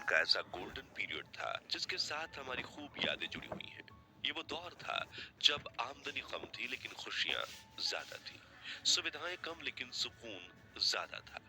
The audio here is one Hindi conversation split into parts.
का ऐसा गोल्डन पीरियड था जिसके साथ हमारी खूब यादें जुड़ी हुई हैं। ये वो दौर था जब आमदनी कम थी लेकिन खुशियां ज्यादा थी, सुविधाएं कम लेकिन सुकून ज्यादा था,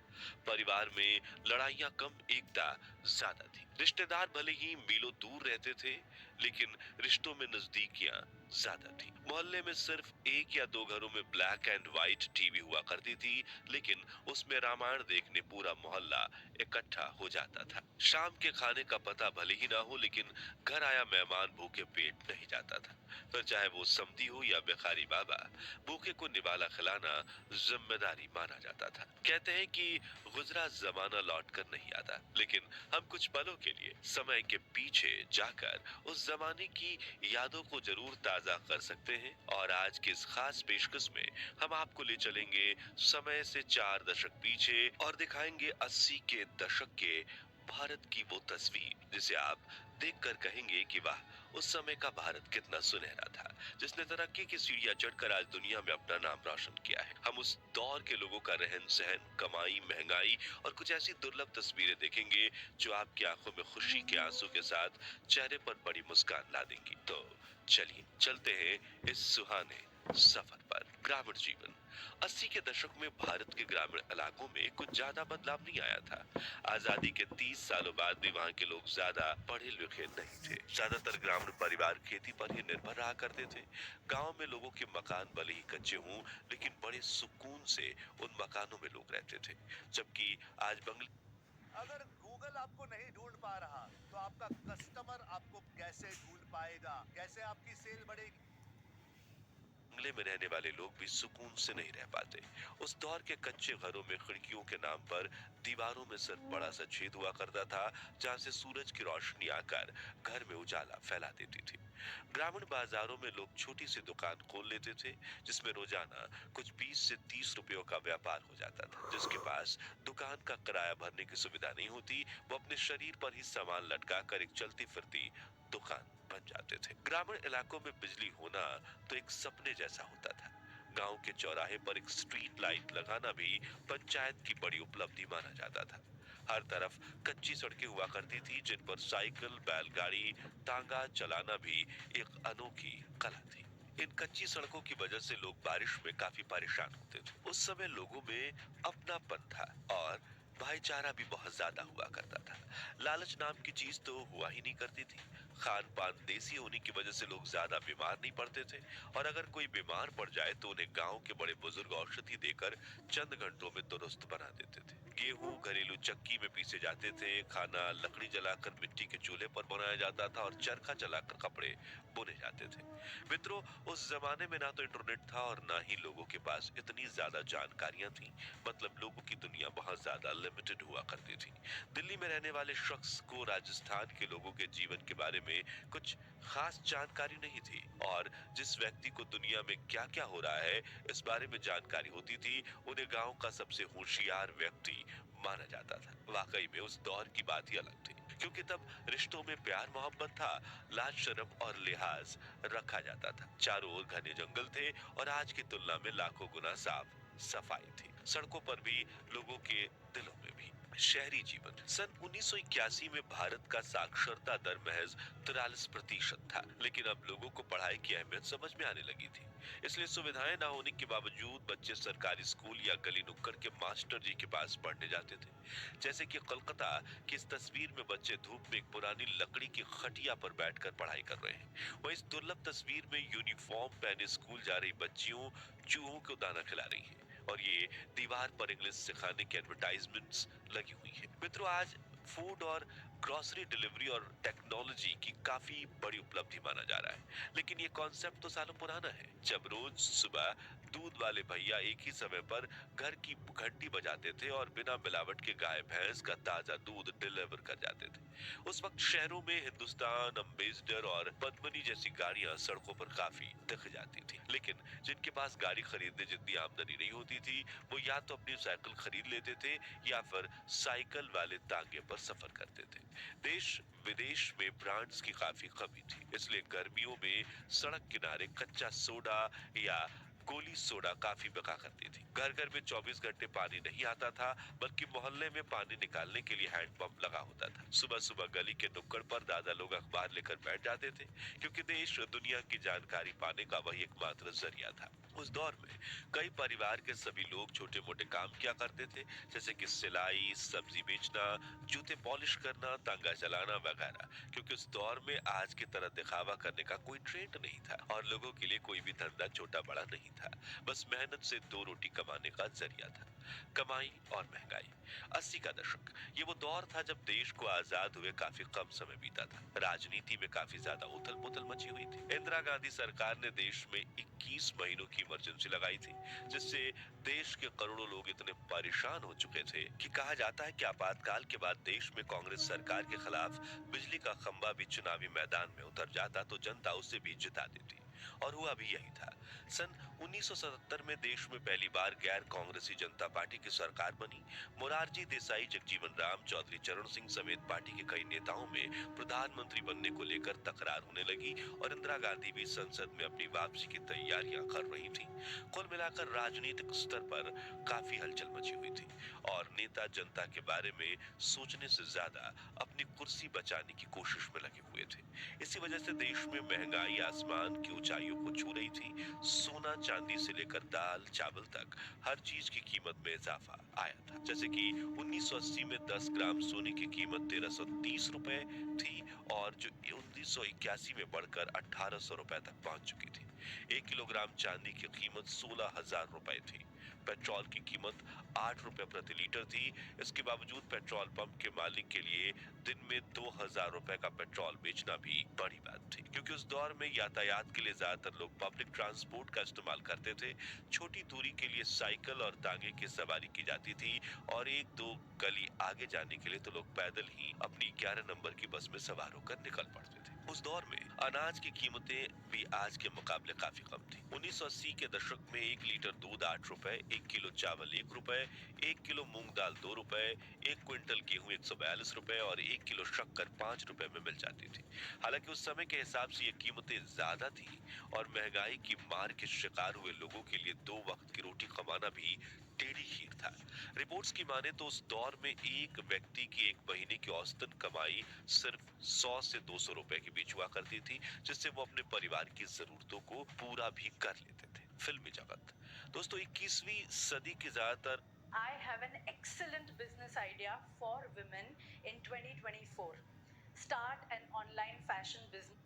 परिवार में लड़ाइयां कम एकता ज्यादा थी, रिश्तेदार भले ही मीलों दूर रहते थे लेकिन रिश्तों में नजदीकियां ज्यादा थी, मोहल्ले में सिर्फ एक या दो घरों में ब्लैक एंड व्हाइट टीवी हुआ करती थी लेकिन उसमें रामायण देखने पूरा मोहल्ला इकट्ठा हो जाता था। शाम के खाने का पता भले ही ना हो लेकिन घर आया मेहमान भूखे पेट नहीं जाता था, फिर चाहे वो समधी हो या भिखारी बाबा, भूखे को निवाला खिलाना जिम्मेदारी माना जाता था। कहते हैं कि गुजरा जमाना लौट कर नहीं आता, लेकिन हम कुछ पलों के लिए समय के पीछे जाकर उस जमाने की यादों को जरूर ताजा कर सकते हैं। और आज की इस खास पेशकश में हम आपको ले चलेंगे समय से 4 दशक पीछे और दिखाएंगे 80 के दशक के भारत की वो तस्वीर जिसे आप देखकर कहेंगे कि वाह, उस समय का भारत कितना सुनहरा था, जिसने तरक्की की सीढ़ियां चढ़कर आज दुनिया में अपना नाम रोशन किया है। हम उस दौर के लोगों का रहन सहन, कमाई, महंगाई और कुछ ऐसी दुर्लभ तस्वीरें देखेंगे जो आपकी आंखों में खुशी के आंसू के साथ चेहरे पर बड़ी मुस्कान ला देंगी। तो चलिए चलते हैं इस सुहाने सफर पर। ग्रामीण जीवन। 80 के दशक में भारत के ग्रामीण इलाकों में कुछ ज्यादा बदलाव नहीं आया था। आजादी के 30 सालों बाद भी वहाँ के लोग ज्यादा पढ़े लिखे नहीं थे। ज्यादातर ग्रामीण परिवार खेती पर ही निर्भर रहा करते थे। गांव में लोगों के मकान भले ही कच्चे हों लेकिन बड़े सुकून से उन मकानों में लोग रहते थे। जबकि आज बंगले अगर गूगल आपको नहीं ढूंढ पा रहा, तो आपका कस्टमर आपको कैसे ढूंढ पाएगा? कैसे आपकी सेल बढ़ेगी? बंगले में रहने वाले लोग भी सुकून से नहीं रह पाते। उस दौर के कच्चे घरों में खिड़कियों के नाम पर दीवारों में सिर्फ बड़ा सा छेद हुआ करता था जहां से सूरज की रोशनी आकर घर में उजाला फैला देती थी। ग्रामीण बाजारों में लोग छोटी सी दुकान खोल लेते थे जिसमें रोजाना कुछ 20 से 30 रुपयों का व्यापार हो जाता था। जिसके पास दुकान का किराया भरने की सुविधा नहीं होती, वो अपने शरीर पर ही सामान लटका कर एक चलती फिरती दुकान बन जाते थे। ग्रामीण इलाकों में बिजली होना तो एक सपने जैसा होता था। गांव के चौराहे पर एक स्ट्रीट लाइट लगाना भी पंचायत की बड़ी उपलब्धि माना जाता था। हर तरफ कच्ची सड़कें हुआ करती थी जिन पर साइकिल, बैलगाड़ी, तांगा चलाना भी एक अनोखी कला थी। इन कच्ची सड़कों की वजह से लोग बारिश में काफी परेशान होते थे। उस समय लोगों में अपनापन था और भाईचारा भी बहुत ज्यादा हुआ करता था। लालच नाम की चीज तो हुआ ही नहीं करती थी। खान पान देसी होने की वजह से लोग ज्यादा बीमार नहीं पड़ते थे और अगर कोई बीमार पड़ जाए तो उन्हें गांव के बड़े बुजुर्ग औषधि देकर चंद घंटों में दुरुस्त बना देते थे। गेहूं घरेलू चक्की में पीसे जाते थे, खाना लकड़ी जलाकर मिट्टी के चूल्हे पर बनाया जाता था और चरखा चलाकर कपड़े बुने जाते थे। मित्रों, उस जमाने में ना तो इंटरनेट था और ना ही लोगों के पास इतनी ज्यादा जानकारियां थी। मतलब लोगों की दुनिया बहुत ज्यादा लिमिटेड हुआ करती थी। दिल्ली में रहने वाले शख्स को राजस्थान के लोगों के जीवन के बारे में कुछ खास जानकारी नहीं थी और जिस व्यक्ति को दुनिया में क्या क्या हो रहा है इस बारे में जानकारी होती थी उन्हें गांव का सबसे होशियार व्यक्ति माना जाता था। वाकई में उस दौर की बात ही अलग थी, क्योंकि तब रिश्तों में प्यार मोहब्बत था, लाज शर्म और लिहाज रखा जाता था। चारों ओर घने जंगल थे और आज की तुलना में लाखों गुना साफ सफाई थी, सड़कों पर भी, लोगों के दिलों में भी। शहरी जीवन। सन 1981 में भारत का साक्षरता दर महज 43% था, लेकिन अब लोगों को पढ़ाई की अहमियत समझ में आने लगी थी। इसलिए सुविधाएं ना होने के बावजूद बच्चे सरकारी स्कूल या गली नुक्कड़ के मास्टर जी के पास पढ़ने जाते थे। जैसे कि कोलकाता की इस तस्वीर में बच्चे धूप में एक पुरानी लकड़ी की खटिया पर बैठकर पढ़ाई कर रहे हैं। वहीं इस दुर्लभ तस्वीर में यूनिफॉर्म पहने स्कूल जा रही बच्चियों चूहों को दाना खिला रही हैं और ये दीवार पर इंग्लिश सिखाने की एडवर्टाइजमेंट्स लगी हुई है। मित्रों, आज फूड और ग्रोसरी डिलीवरी और टेक्नोलॉजी की काफी बड़ी उपलब्धि माना जा रहा है, लेकिन ये कॉन्सेप्ट तो सालों पुराना है। जब रोज सुबह दूध वाले भैया एक ही समय पर घर की घंटी बजाते थे और बिना मिलावट के गाय भैंस का ताजा दूध डिलीवर कर जाते थे। उस वक्त शहरों में हिंदुस्तान, अम्बेसडर और पद्मनी जैसी गाड़ियां सड़कों पर काफी दिख जाती थी, लेकिन जिनके पास गाड़ी खरीदने जितनी आमदनी नहीं होती थी वो या तो अपनी साइकिल खरीद लेते थे या फिर साइकिल वाले तांगे पर सफर करते थे। देश विदेश में ब्रांड्स की काफी कमी थी, इसलिए गर्मियों में सड़क किनारे कच्चा सोडा या गोली सोडा काफी बिका करती थी। घर घर में 24 घंटे पानी नहीं आता था, बल्कि मोहल्ले में पानी निकालने के लिए हैंडपंप लगा होता था। सुबह सुबह गली के नुक्कड़ पर दादा लोग अखबार लेकर बैठ जाते थे, क्योंकि देश दुनिया की जानकारी पाने का वही एकमात्र जरिया था। उस दौर में कई परिवार के सभी लोग छोटे मोटे काम किया करते थे, जैसे कि सिलाई, सब्जी बेचना, जूते पॉलिश करना, तांगा चलाना वगैरह, क्योंकि उस दौर में आज की तरह दिखावा करने का कोई ट्रेंड नहीं था और लोगों के लिए कोई भी धंधा छोटा बड़ा नहीं था। बस मेहनत से दो रोटी कमाने का जरिया था। कमाई और महंगाई। 80 का दशक, ये वो दौर था जब देश को आजाद हुए काफी कम समय बीता था। राजनीति में काफी ज्यादा उथल पुथल मची हुई थी। इंदिरा गांधी सरकार ने देश में 21 महीनों की इमरजेंसी लगाई थी, जिससे देश के करोड़ों लोग इतने परेशान हो चुके थे कि कहा जाता है कि आपातकाल के बाद देश में कांग्रेस सरकार के खिलाफ बिजली का खंभा भी चुनावी मैदान में उतर जाता तो जनता उसे भी जिता देती। और हुआ भी यही था। सन 1977 में देश में पहली बार गैर कांग्रेसी जनता पार्टी की सरकार बनी। मोरारजी देसाई, जगजीवन राम, चौधरी चरण सिंह समेत पार्टी के कई नेताओं में प्रधानमंत्री बनने को लेकर तकरार होने लगी और इंदिरा गांधी भी संसद में अपनी वापसी की तैयारियां कर रही थी। कुल मिलाकर राजनीतिक स्तर पर काफी हलचल मची हुई थी और नेता जनता के बारे में सोचने से ज्यादा अपनी कुर्सी बचाने की कोशिश में लगे हुए थे। इसी वजह से देश में महंगाई आसमान की ऊंचाइयों को छू रही थी। सोना चांदी से लेकर दाल चावल तक हर चीज की कीमत में इजाफा आया था। जैसे कि 1980 में 10 ग्राम सोने की कीमत 1330 रुपए थी और जो 1981 में बढ़कर 1800 रुपए तक पहुंच चुकी थी। 1 किलोग्राम चांदी की कीमत 16,000 रुपए थी। पेट्रोल की कीमत 8 रुपए प्रति लीटर थी। इसके बावजूद पेट्रोल पंप के मालिक के लिए दिन में 2,000 रुपए का पेट्रोल बेचना भी बड़ी बात थी, क्योंकि उस दौर में यातायात के लिए ज्यादातर लोग पब्लिक ट्रांसपोर्ट का इस्तेमाल करते थे। छोटी दूरी के लिए साइकिल और तांगे की सवारी की जाती थी और एक दो गली आगे जाने के लिए तो लोग पैदल ही अपनी 11 नंबर की बस में सवार होकर निकल पड़ते थे। उस दौर में अनाज की कीमतें भी आज के मुकाबले काफी कम थी। 1980 के दशक में 1 लीटर दूध 8 रुपए, 1 किलो चावल 1 रुपए, 1 किलो मूंग दाल 2 रुपए, 1 क्विंटल गेहूं 142 रुपए और 1 किलो शक्कर 5 रुपए में मिल जाती थी। हालांकि उस समय के हिसाब से ये कीमतें ज्यादा थी और महंगाई की मार के शिकार हुए लोगों के लिए दो वक्त की रोटी कमाना भी टेढ़ी खीर था। रिपोर्ट्स की माने तो उस दौर में एक व्यक्ति की एक महीने की औसतन कमाई सिर्फ 100 से 200 रुपए के बीच हुआ करती थी, जिससे वो अपने परिवार की जरूरतों को पूरा भी कर लेते थे। फिल्मी जगत। दोस्तों, 21वीं सदी की ज्यादातर I have an excellent business idea for women in 2024. Start an online fashion business.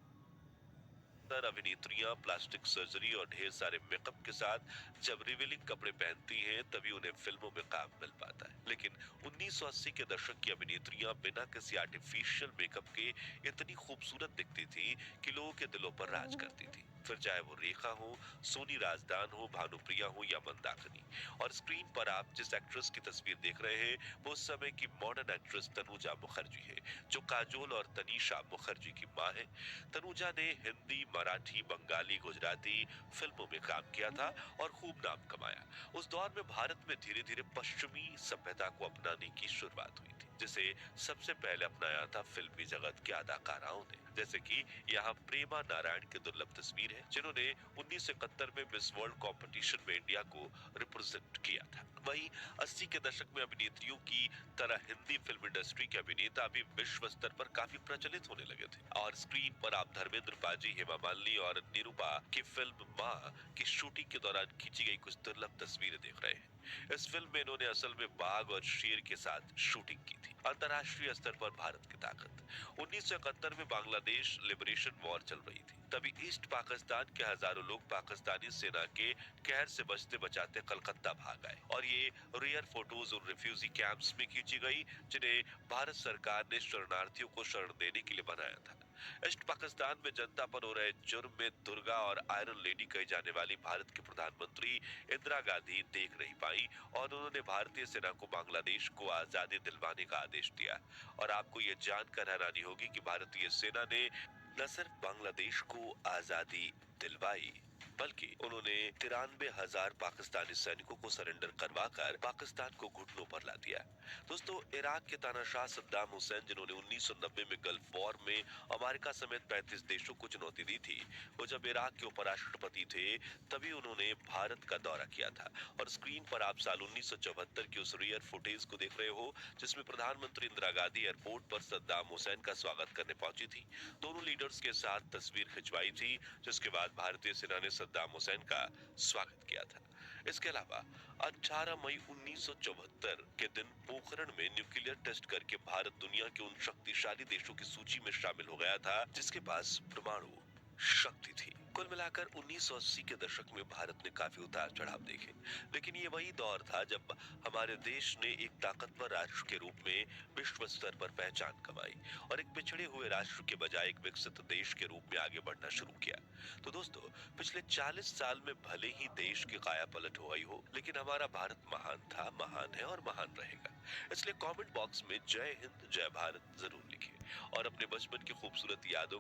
अभिनेत्रियां प्लास्टिक सर्जरी और ढेर सारे मेकअप के साथ जब रिवीलिंग कपड़े पहनती हैं, तभी उन्हें फिल्मों में काम मिल पाता है। लेकिन 1980 के दशक की अभिनेत्रियां बिना किसी आर्टिफिशियल मेकअप के इतनी खूबसूरत दिखती थी कि लोगों के दिलों पर राज करती थी। फिर चाहे वो रेखा हो, सोनी राजदान हो, भानुप्रिया हो या मंदाकिनी। और स्क्रीन पर आप जिस एक्ट्रेस की तस्वीर देख रहे हैं, वो उस समय की मॉडर्न एक्ट्रेस तनुजा मुखर्जी है, जो काजोल और तनीषा मुखर्जी की माँ है। तनुजा ने हिंदी, मराठी, बंगाली, गुजराती फिल्मों में काम किया था और खूब नाम कमाया। उस दौर में भारत में धीरे धीरे पश्चिमी सभ्यता को अपनाने की शुरुआत हुई थी, जिसे सबसे पहले अपनाया था फिल्मी जगत के अदाकाराओं ने। जैसे कि यहाँ प्रेमा नारायण की दुर्लभ तस्वीर है, जिन्होंने 1971 में मिस वर्ल्ड कंपटीशन में इंडिया को रिप्रेजेंट किया था। वहीं 80 के दशक में अभिनेत्रियों की तरह हिंदी फिल्म इंडस्ट्री के अभिनेता भी विश्व स्तर पर काफी प्रचलित होने लगे थे और स्क्रीन पर आप धर्मेंद्र पाजी, हेमा मालिनी और निरूपा की फिल्म माँ की शूटिंग के दौरान खींची गई कुछ दुर्लभ तस्वीरें देख रहे हैं। इस फिल्म में इन्होंने असल में बाघ और शेर के साथ शूटिंग की थी। अंतर्राष्ट्रीय स्तर पर भारत की ताकत। 1971 में बांग्लादेश लिबरेशन वॉर चल रही थी। तभी ईस्ट पाकिस्तान के हजारों लोग पाकिस्तानी सेना के कहर से बचते बचाते कलकत्ता भाग आए और ये रेयर फोटोज उन रिफ्यूजी कैंप्स में खींची गई, जिन्हें भारत सरकार ने शरणार्थियों को शरण देने के लिए बनाया था। ईस्ट पाकिस्तान में जनता पर हो रहे जुर्म में दुर्गा और आयरन लेडी कही जाने वाली भारत की प्रधानमंत्री इंदिरा गांधी देख नहीं पाई और उन्होंने भारतीय सेना को बांग्लादेश को आजादी दिलवाने का आदेश दिया। और आपको ये जानकर हैरानी होगी कि भारतीय सेना ने न सिर्फ बांग्लादेश को आजादी दिलवाई, बल्कि उन्होंने 93,000 पाकिस्तानी सैनिकों को सरेंडर करवाकर पाकिस्तान को घुटनों पर ला दिया। दोस्तों, इराक के तानाशाह सद्दाम हुसैन, जिन्होंने 1990 में गल्फ वॉर में अमेरिका समेत 35 देशों को चुनौती दी थी, वो जब इराक के उपराष्ट्रपति थे तभी उन्होंने भारत का दौरा किया था। और स्क्रीन पर आप साल 1974 की उस रेयर फुटेज को देख रहे हो जिसमें प्रधानमंत्री इंदिरा गांधी एयरपोर्ट पर सद्दाम हुसैन का स्वागत करने पहुंची थी। दोनों लीडर्स के साथ तस्वीर खिंचवाई थी, जिसके बाद भारतीय सेना ने सद्दाम हुसैन का स्वागत किया था। इसके अलावा 18 मई 1974 के दिन पोखरण में न्यूक्लियर टेस्ट करके भारत दुनिया के उन शक्तिशाली देशों की सूची में शामिल हो गया था जिसके पास परमाणु शक्ति थी। कुल मिलाकर 1980 के दशक में भारत ने काफी उतार चढ़ाव देखे, लेकिन ये वही दौर था जब हमारे देश ने एक ताकतवर राष्ट्र के रूप में विश्व स्तर पर पहचान कमाई और एक पिछड़े हुए राष्ट्र के बजाय एक विकसित देश के रूप में आगे बढ़ना शुरू किया। तो दोस्तों, पिछले 40 साल में भले ही देश की कायापलट हो गई हो, लेकिन हमारा भारत महान था, महान है और महान रहेगा। इसलिए कमेंट बॉक्स में जय हिंद, जय भारत जरूर लिखिए और अपने बचपन की खूबसूरत यादों